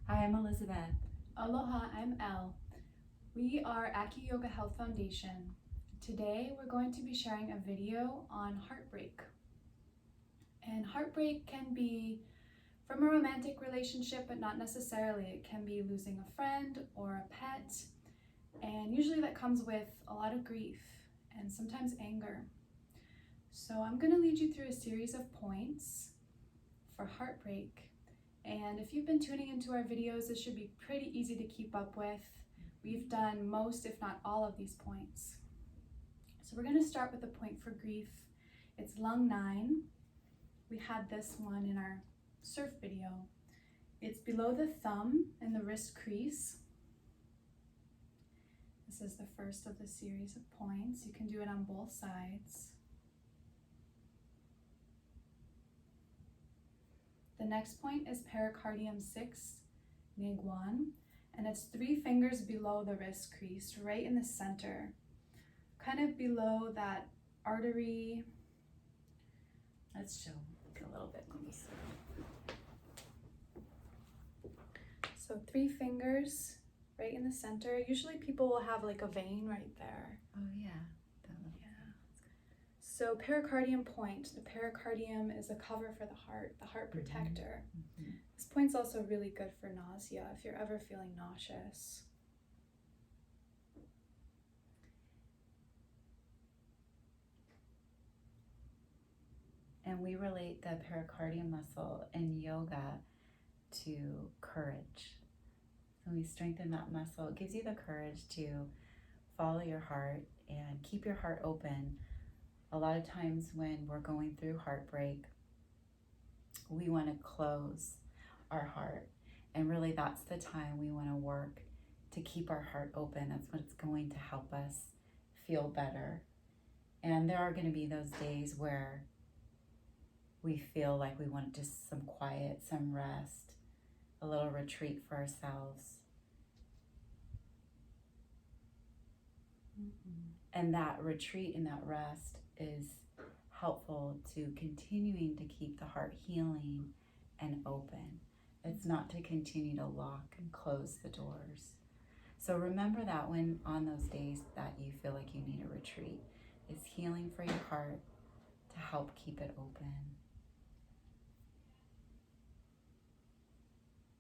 Hi, I'm Elizabeth. Aloha, I'm Elle. We are AcuYoga Health Foundation. Today we're going to be sharing a video on heartbreak. And heartbreak can be from a romantic relationship, but not necessarily. It can be losing a friend or a pet, and usually that comes with a lot of grief and sometimes anger. So I'm going to lead you through a series of points for heartbreak. And if you've been tuning into our videos, this should be pretty easy to keep up with. We've done most, if not all, of these points. So we're going to start with the point for grief. It's lung 9. We had this one in our surf video. It's below the thumb and the wrist crease. This is the first of the series of points. You can do it on both sides. The next point is pericardium 6, nig 1, and it's 3 fingers below the wrist crease, right in the center, kind of below that artery. Let's show a little bit closer. So 3 fingers right in the center. Usually people will have like a vein right there. Oh yeah. So pericardium point. The pericardium is a cover for the heart protector. Mm-hmm. This point's also really good for nausea if you're ever feeling nauseous. And we relate the pericardium muscle in yoga to courage. So we strengthen that muscle. It gives you the courage to follow your heart and keep your heart open. A lot of times when we're going through heartbreak, we want to close our heart. And really that's the time we want to work to keep our heart open. That's what's going to help us feel better. And there are going to be those days where we feel like we want just some quiet, some rest, a little retreat for ourselves. Mm-hmm. And that retreat and that rest is helpful to continuing to keep the heart healing and open. It's not to continue to lock and close the doors. So remember that when on those days that you feel like you need a retreat, it's healing for your heart to help keep it open.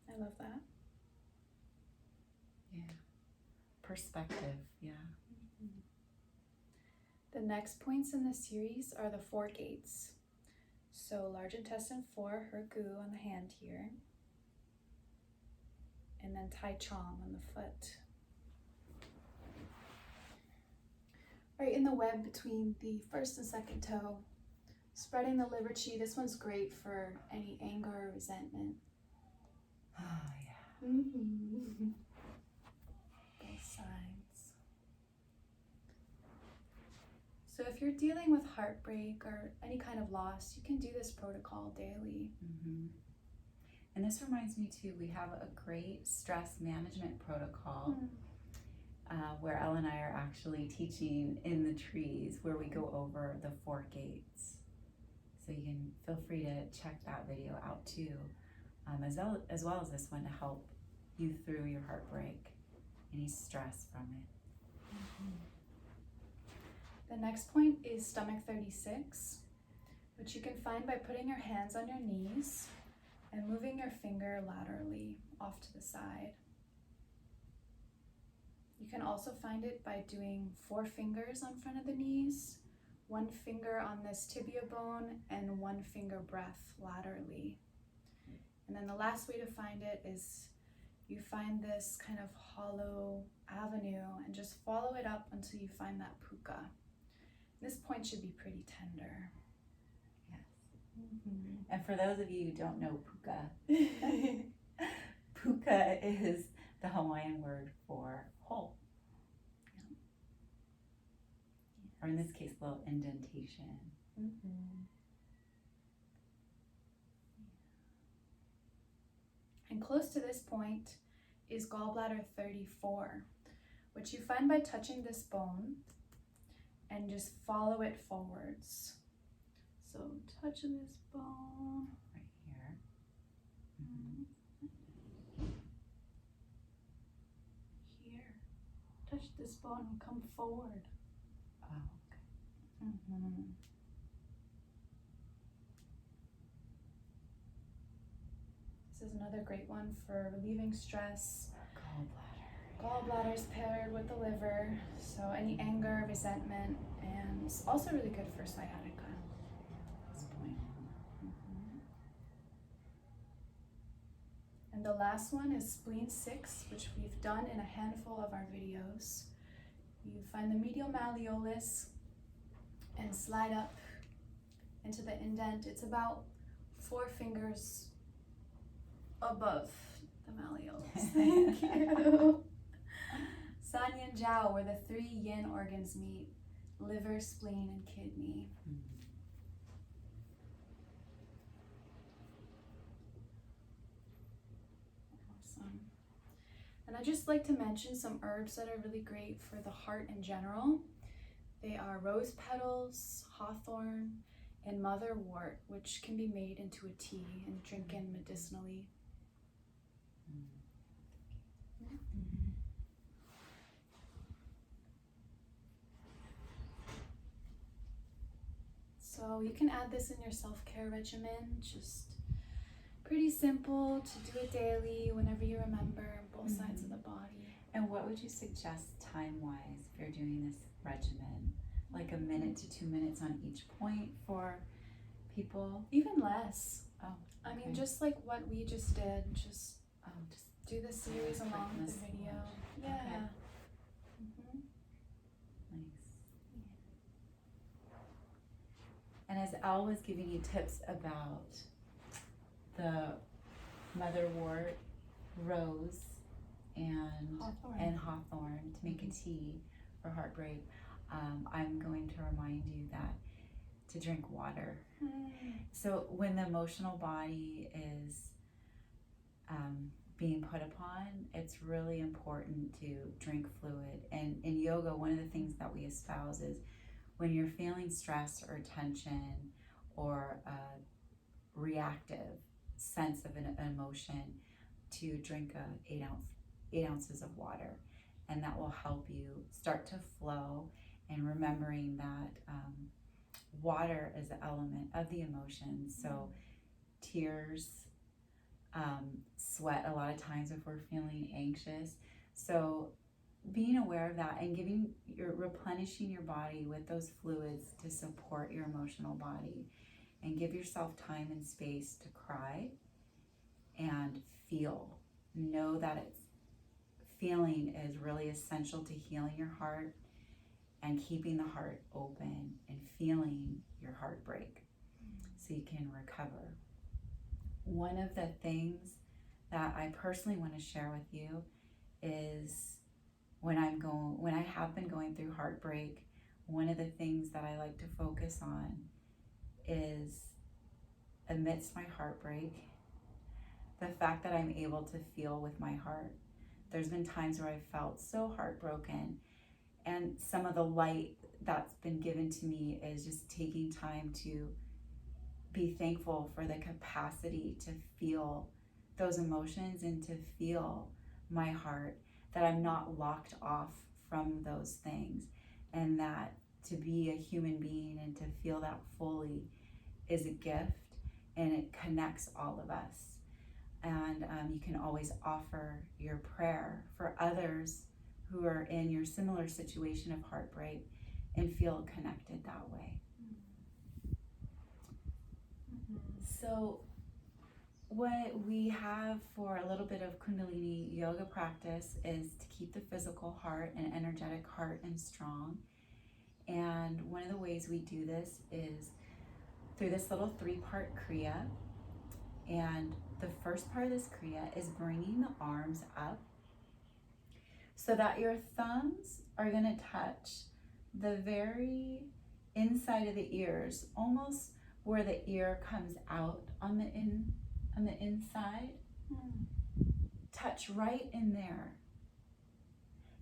I love that. Yeah. Perspective, yeah. Mm-hmm. The next points in the series are the 4 gates. So large intestine 4, Hergu on the hand here, and then Tai Chong on the foot. Right in the web between the first and second toe, spreading the liver chi. This one's great for any anger or resentment. Oh, yeah. Mm-hmm. Both sides. So if you're dealing with heartbreak or any kind of loss, you can do this protocol daily. Mm-hmm. And this reminds me too, we have a great stress management protocol where Elle and I are actually teaching in the trees, where we go over the 4 gates. So you can feel free to check that video out too, as well as this one, to help you through your heartbreak, any stress from it. Mm-hmm. The next point is stomach 36, which you can find by putting your hands on your knees and moving your finger laterally off to the side. You can also find it by doing 4 fingers on front of the knees, 1 finger on this tibia bone, and 1 finger breath laterally. And then the last way to find it is you find this kind of hollow avenue and just follow it up until you find that puka. This point should be pretty tender. Yes. Mm-hmm. And for those of you who don't know puka, puka is the Hawaiian word for hole. Yeah. Or in this case, a little indentation. Mm-hmm. And close to this point is gallbladder 34, which you find by touching this bone and just follow it forwards. So touch this bone Right here. Mm-hmm. bone will come forward. Oh, okay. Mm-hmm. This is another great one for relieving stress. Gallbladder is paired with the liver, so any anger, resentment, and it's also really good for sciatica at this point. Mm-hmm. And the last one is spleen 6, which we've done in a handful of our videos. You find the medial malleolus and slide up into the indent. It's about 4 fingers above the malleolus. Thank you. San and Jiao, where the 3 yin organs meet: liver, spleen, and kidney. Awesome. And I just like to mention some herbs that are really great for the heart in general. They are rose petals, hawthorn, and motherwort, which can be made into a tea and drinking medicinally. So you can add this in your self-care regimen. Just pretty simple to do it daily whenever you remember, both sides of the body. And what would you suggest time-wise if you're doing this regimen? Like a minute to 2 minutes on each point for people? Even less. Oh, I mean, just like what we just did, just just do the series along with the video. Yeah. Okay. Mm-hmm. Nice. And as Elle was giving you tips about the motherwort, rose, and hawthorn to make a tea for heartbreak, I'm going to remind you that to drink water. So when the emotional body is being put upon, it's really important to drink fluid. And in yoga, one of the things that we espouse is when you're feeling stress or tension or a reactive sense of an emotion, to drink 8 ounces of water, and that will help you start to flow. And remembering that water is the element of the emotions. So tears, sweat a lot of times if we're feeling anxious. So being aware of that and replenishing your body with those fluids to support your emotional body, and give yourself time and space to cry and feel. Know that feeling is really essential to healing your heart and keeping the heart open and feeling your heartbreak so you can recover. One of the things that I personally want to share with you is when I have been going through heartbreak, one of the things that I like to focus on is, amidst my heartbreak, the fact that I'm able to feel with my heart. There's been times where I felt so heartbroken, and some of the light that's been given to me is just taking time to be thankful for the capacity to feel those emotions and to feel my heart, that I'm not locked off from those things, and that to be a human being and to feel that fully is a gift, and it connects all of us. And you can always offer your prayer for others who are in your similar situation of heartbreak and feel connected that way. So what we have for a little bit of Kundalini yoga practice is to keep the physical heart and energetic heart and strong. And one of the ways we do this is through this little 3-part kriya. And the first part of this kriya is bringing the arms up so that your thumbs are going to touch the very inside of the ears, almost where the ear comes out on the inside. Touch right in there.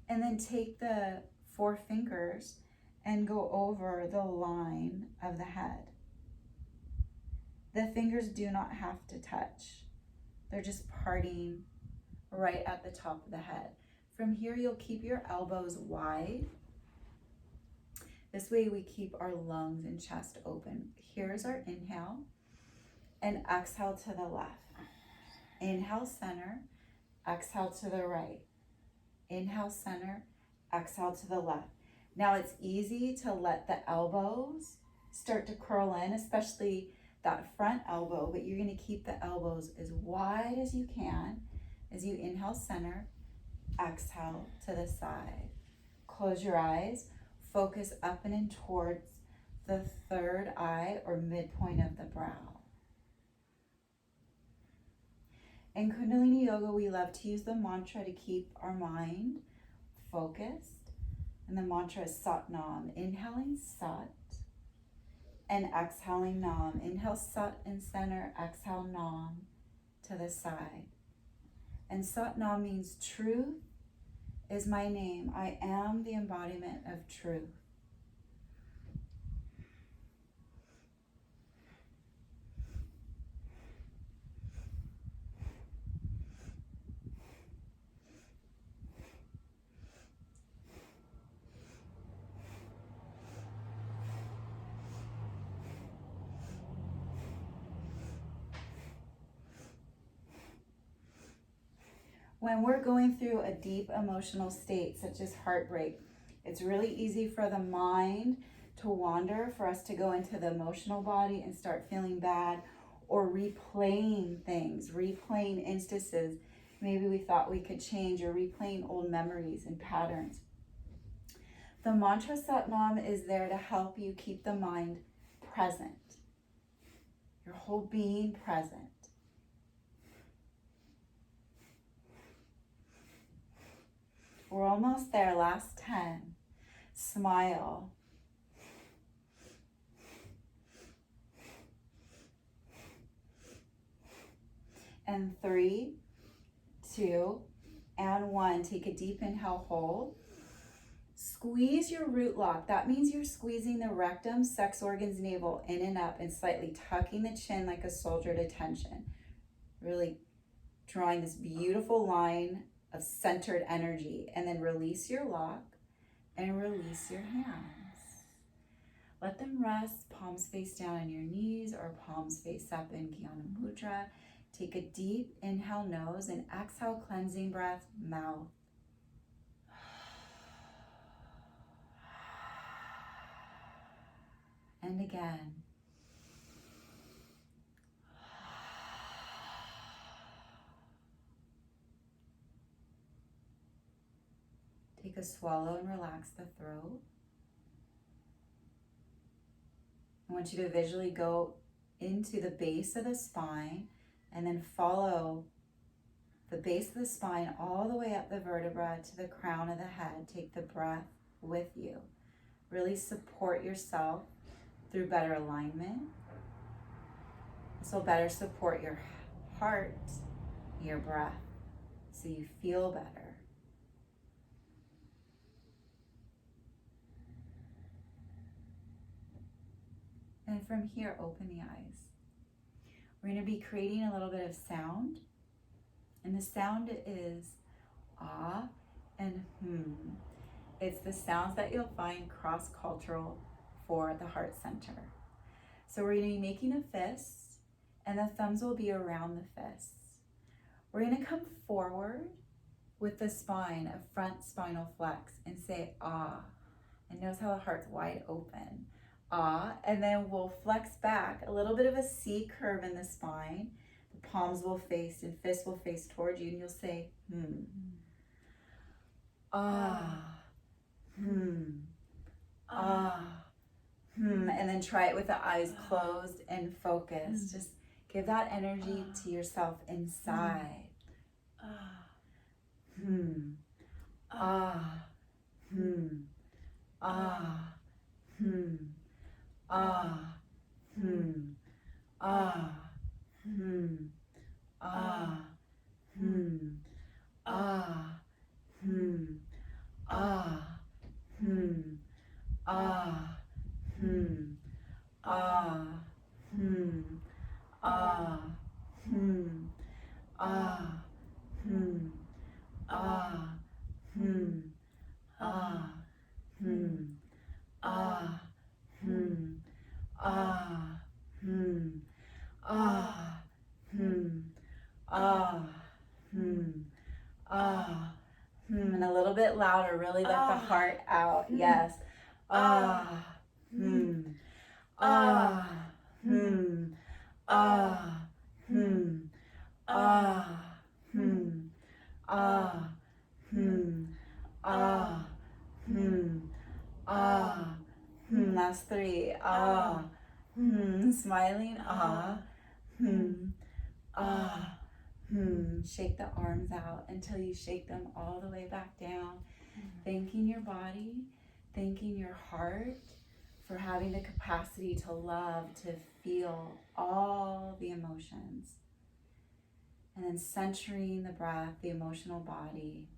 And then take the 4 fingers and go over the line of the head. The fingers do not have to touch. They're just parting right at the top of the head. From here, you'll keep your elbows wide. This way we keep our lungs and chest open. Here's our inhale, and exhale to the left. Inhale, center, exhale to the right. Inhale, center, exhale to the left. Now it's easy to let the elbows start to curl in, especially that front elbow, but you're gonna keep the elbows as wide as you can as you inhale, center, exhale to the side. Close your eyes, focus up and in towards the third eye or midpoint of the brow. In Kundalini Yoga, we love to use the mantra to keep our mind focused. And the mantra is Sat Nam. Inhaling Sat and exhaling Nam. Inhale Sat in center, exhale Nam to the side. And Sat Nam means truth is my name. I am the embodiment of truth. When we're going through a deep emotional state, such as heartbreak, it's really easy for the mind to wander, for us to go into the emotional body and start feeling bad, or replaying things, replaying instances maybe we thought we could change, or replaying old memories and patterns. The mantra Sat Nam is there to help you keep the mind present, your whole being present. We're almost there, last 10. Smile. And 3, 2, and 1. Take a deep inhale, hold. Squeeze your root lock. That means you're squeezing the rectum, sex organs, navel in and up, and slightly tucking the chin like a soldier at attention. Really drawing this beautiful line of centered energy, and then release your lock and release your hands. Let them rest, palms face down on your knees or palms face up in Jnana Mudra. Take a deep inhale, nose, and exhale, cleansing breath, mouth. And again. Take a swallow and relax the throat. I want you to visually go into the base of the spine and then follow the base of the spine all the way up the vertebra to the crown of the head. Take the breath with you. Really support yourself through better alignment. This will better support your heart, your breath, so you feel better. And from here, open the eyes. We're going to be creating a little bit of sound. And the sound is ah and It's the sounds that you'll find cross-cultural for the heart center. So we're going to be making a fist, and the thumbs will be around the fists. We're going to come forward with the spine, a front spinal flex, and say ah. And notice how the heart's wide open. Ah, and then we'll flex back, a little bit of a C curve in the spine. The palms will face and fists will face towards you, and you'll say ah, ah, and then try it with the eyes closed and focused. Just give that energy to yourself inside. Ah, ah, ah, ah, ah, ah, ah, ah, ah, ah, ah, Ah. And a little bit louder. Really let the heart out. Yes. Ah. Ah. Ah. Ah. Ah. Ah. Ah. Last three. Ah. Smiling. Ah. Ah. Shake the arms out until you shake them all the way back down. Thanking your body, thanking your heart for having the capacity to love, to feel all the emotions. And then centering the breath, the emotional body,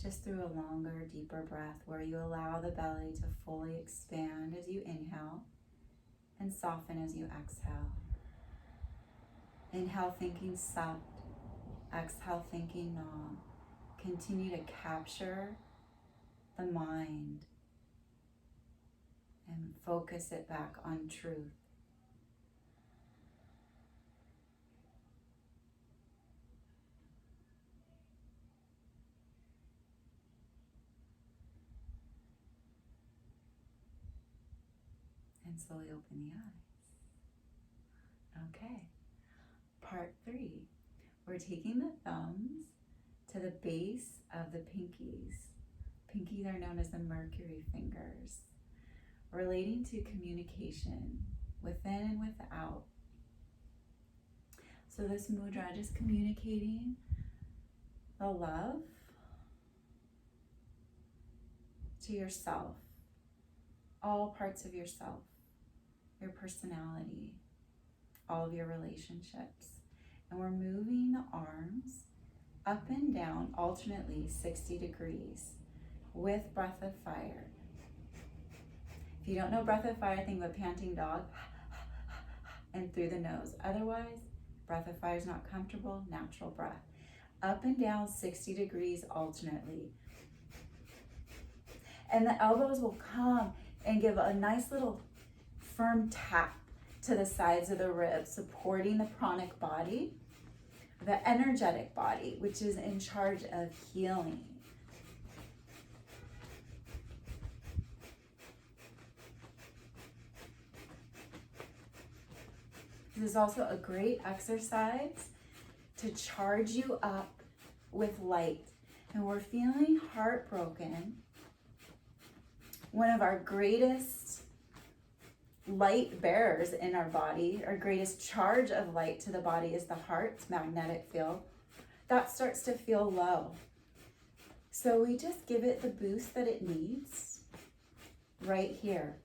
just through a longer, deeper breath where you allow the belly to fully expand as you inhale and soften as you exhale. Inhale, thinking Sat. Exhale, thinking Nam. Continue to capture the mind and focus it back on truth. And slowly open the eyes. Okay. Part 3. We're taking the thumbs to the base of the pinkies. Pinkies are known as the Mercury fingers, relating to communication within and without. So this mudra, just communicating the love to yourself, all parts of yourself, your personality, all of your relationships. And we're moving the arms up and down alternately 60 degrees with breath of fire. If you don't know breath of fire, think of a panting dog and through the nose. Otherwise, breath of fire is not comfortable, natural breath. Up and down 60 degrees alternately. And the elbows will come and give a nice little firm tap to the sides of the ribs, supporting the pranic body, the energetic body, which is in charge of healing. This is also a great exercise to charge you up with light. And we're feeling heartbroken. One of our greatest light bearers in our body, our greatest charge of light to the body is the heart's magnetic field. That starts to feel low. So we just give it the boost that it needs right here,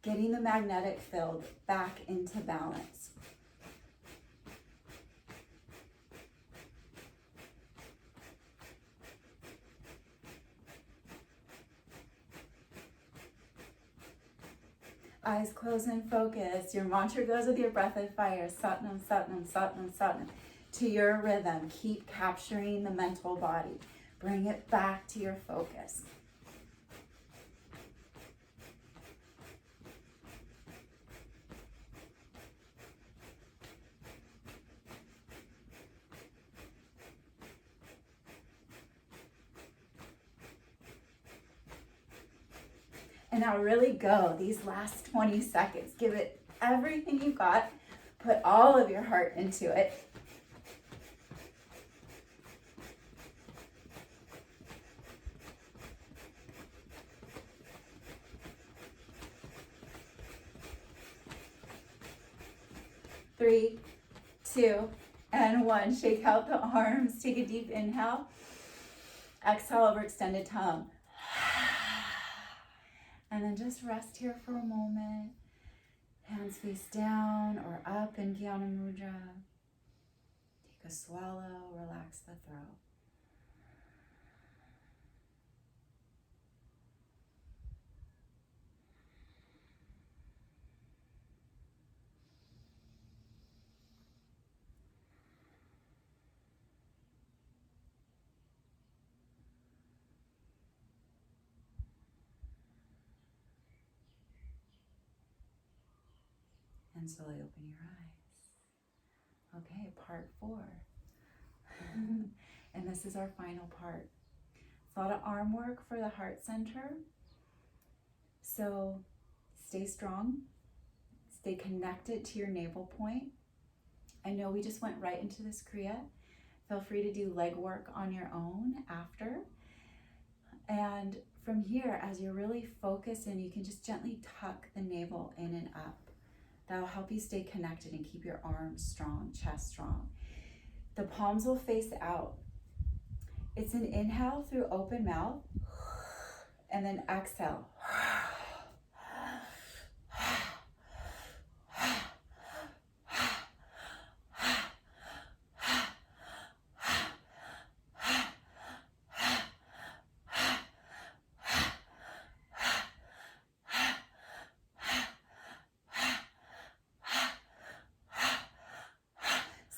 getting the magnetic field back into balance. Eyes closed and focus. Your mantra goes with your breath of fire. Satnam, Satnam, Satnam, Satnam. To your rhythm, keep capturing the mental body. Bring it back to your focus. And now really go these last 20 seconds. Give it everything you got. Put all of your heart into it. Three, 2, and 1. Shake out the arms. Take a deep inhale. Exhale over extended tongue. And then just rest here for a moment. Hands face down or up in Jnana Mudra. Take a swallow, relax the throat. And slowly open your eyes. Okay, part 4. And this is our final part. It's a lot of arm work for the heart center. So stay strong. Stay connected to your navel point. I know we just went right into this kriya. Feel free to do leg work on your own after. And from here, as you're really focused in, you can just gently tuck the navel in and up. That'll help you stay connected and keep your arms strong, chest strong. The palms will face out. It's an inhale through open mouth, and then exhale.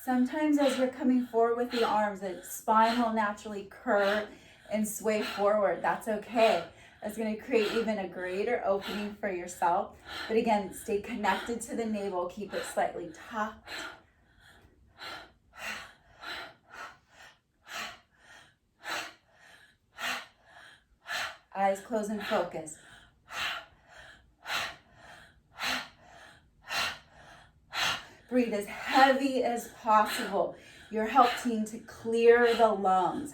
Sometimes as you're coming forward with the arms, the spine will naturally curve and sway forward. That's okay. That's going to create even a greater opening for yourself. But again, stay connected to the navel. Keep it slightly tucked. Eyes closed and focus. Breathe as heavy as possible. You're helping to clear the lungs.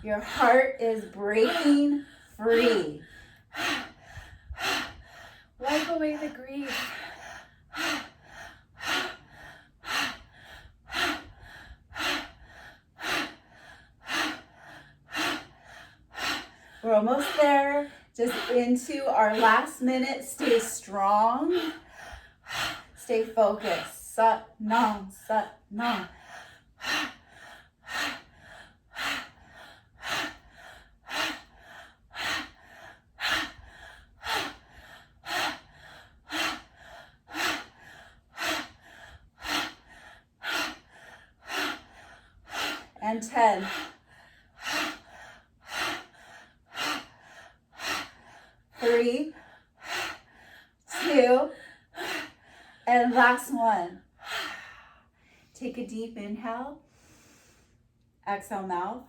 Your heart is breaking free. Wipe away the grief. We're almost there. Just into our last minute. Stay strong. Stay focused. Sat nam, sat nam. And 10. 3, 2, and last one. Take a deep inhale. Exhale mouth.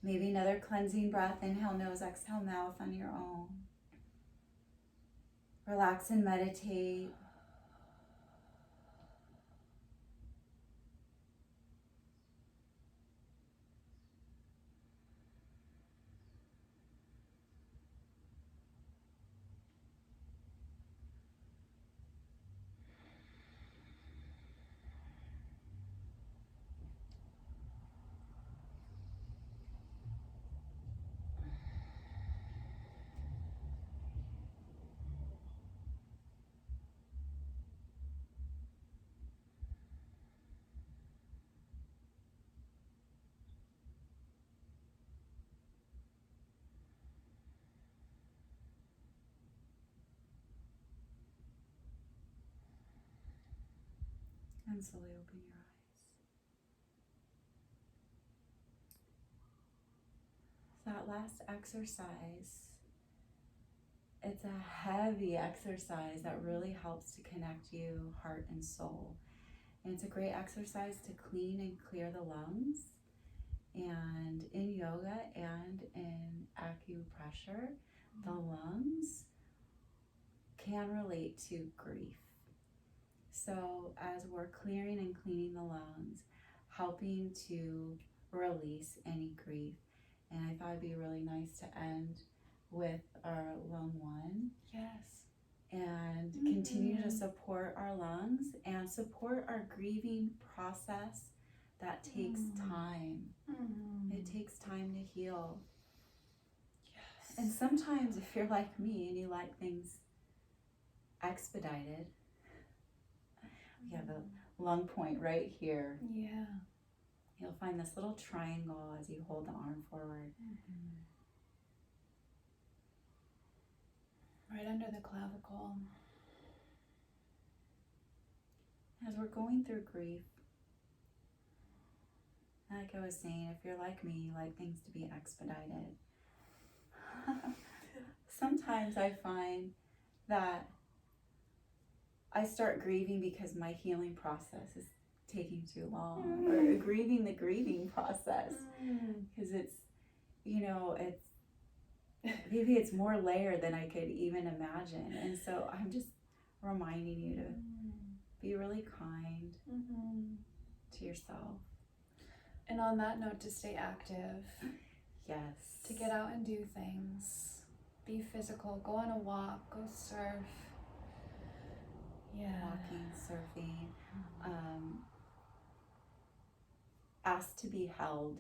Maybe another cleansing breath. Inhale nose, exhale mouth on your own. Relax and meditate. And slowly open your eyes. That last exercise, it's a heavy exercise that really helps to connect you, heart and soul. And it's a great exercise to clean and clear the lungs. And in yoga and in acupressure, the lungs can relate to grief. So as we're clearing and cleaning the lungs, helping to release any grief. And I thought it'd be really nice to end with our lung 1. Yes. And continue to support our lungs and support our grieving process. That takes time. It takes time to heal. Yes. And sometimes if you're like me and you like things expedited, we have a lung point right here. Yeah. You'll find this little triangle as you hold the arm forward. right under the clavicle. As we're going through grief, like I was saying, if you're like me, you like things to be expedited. Sometimes I find that I start grieving because my healing process is taking too long, or grieving the grieving process, because it's, it's maybe it's more layered than I could even imagine. And so I'm just reminding you to be really kind to yourself. And on that note, to stay active. Yes. To get out and do things. Be physical. Go on a walk. Go surf. Yeah. Walking, surfing. Ask to be held.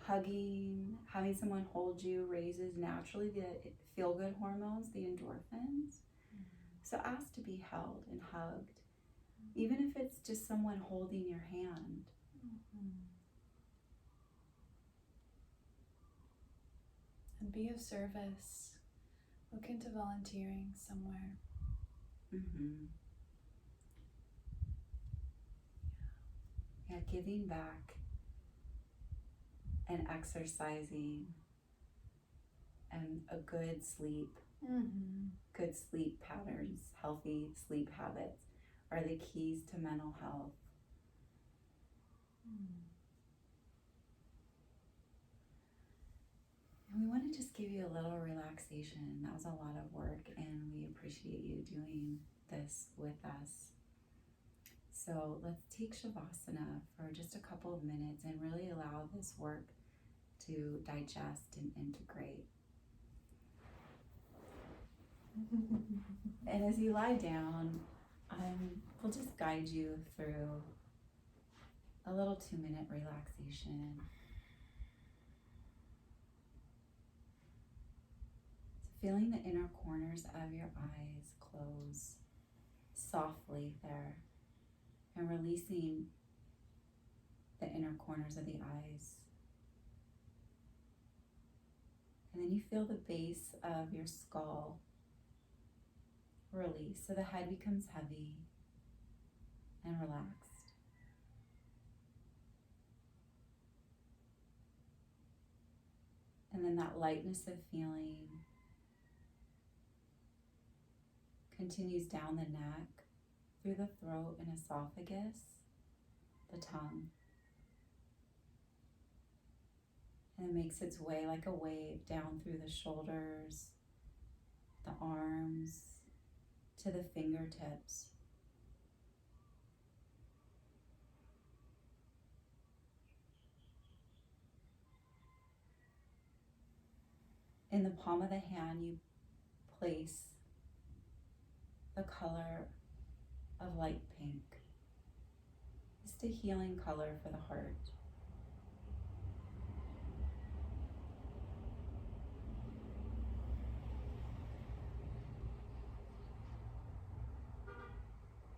Hugging, having someone hold you raises naturally the feel-good hormones, the endorphins. So ask to be held and hugged, even if it's just someone holding your hand. And be of service. Look into volunteering somewhere. Yeah, giving back and exercising and a good sleep, good sleep patterns, healthy sleep habits are the keys to mental health. And we want to just give you a little relaxation. That was a lot of work, and we appreciate you doing this with us. So let's take Shavasana for just a couple of minutes and really allow this work to digest and integrate. And as you lie down, we'll just guide you through a little 2-minute relaxation. So feeling the inner corners of your eyes close softly there, and releasing the inner corners of the eyes. And then you feel the base of your skull release, so the head becomes heavy and relaxed. And then that lightness of feeling continues down the neck, through the throat and esophagus, the tongue. And it makes its way like a wave down through the shoulders, the arms, to the fingertips. In the palm of the hand, you place the color of light pink. Just a healing color for the heart.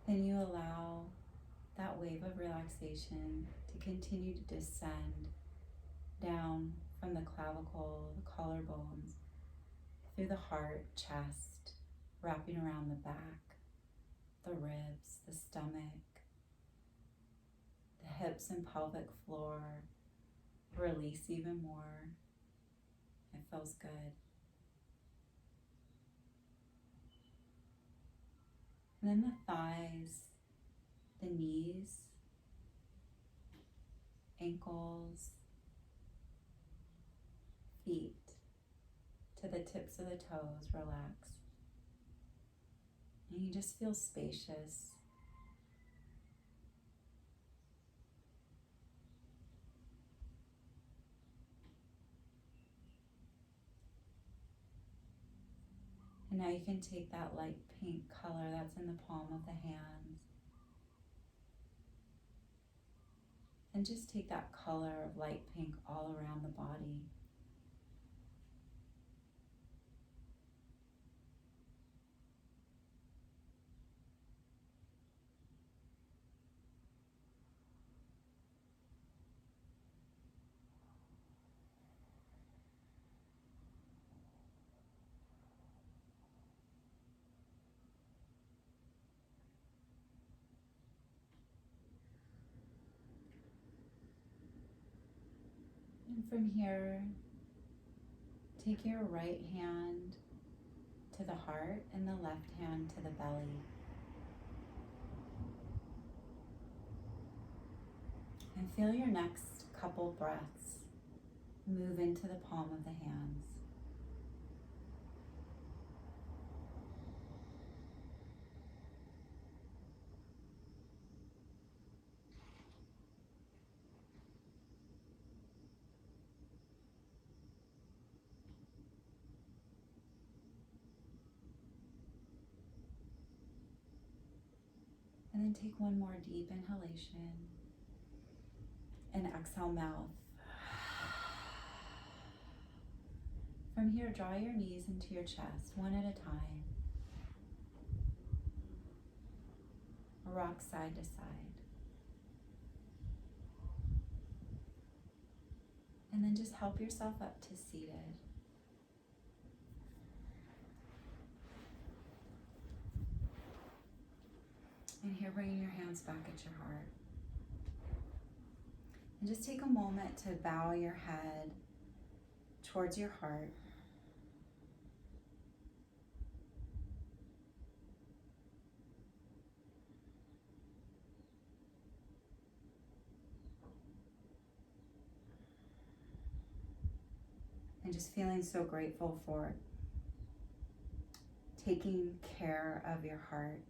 Then you allow that wave of relaxation to continue to descend down from the clavicle, the collarbones, through the heart, chest, wrapping around the back, the ribs, the stomach, the hips and pelvic floor. Release even more. It feels good. And then the thighs, the knees, ankles, feet, to the tips of the toes, relax. And you just feel spacious. And now you can take that light pink color that's in the palm of the hands and just take that color of light pink all around the body. And from here, take your right hand to the heart and the left hand to the belly. And feel your next couple breaths move into the palm of the hands. And then take one more deep inhalation and exhale mouth. From here, draw your knees into your chest, one at a time. Rock side to side. And then just help yourself up to seated. And here, bringing your hands back at your heart. And just take a moment to bow your head towards your heart. And just feeling so grateful for taking care of your heart.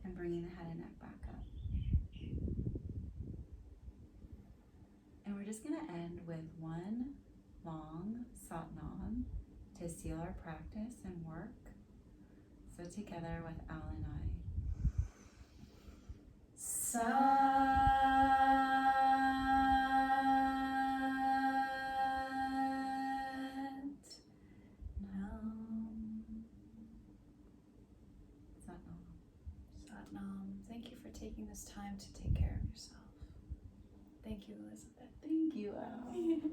And bringing the head and neck back up. And we're just going to end with one long Satnam to seal our practice and work. So together with Al and I. Satnam. Thank you for taking this time to take care of yourself. Thank you, Elizabeth. Thank you, Al.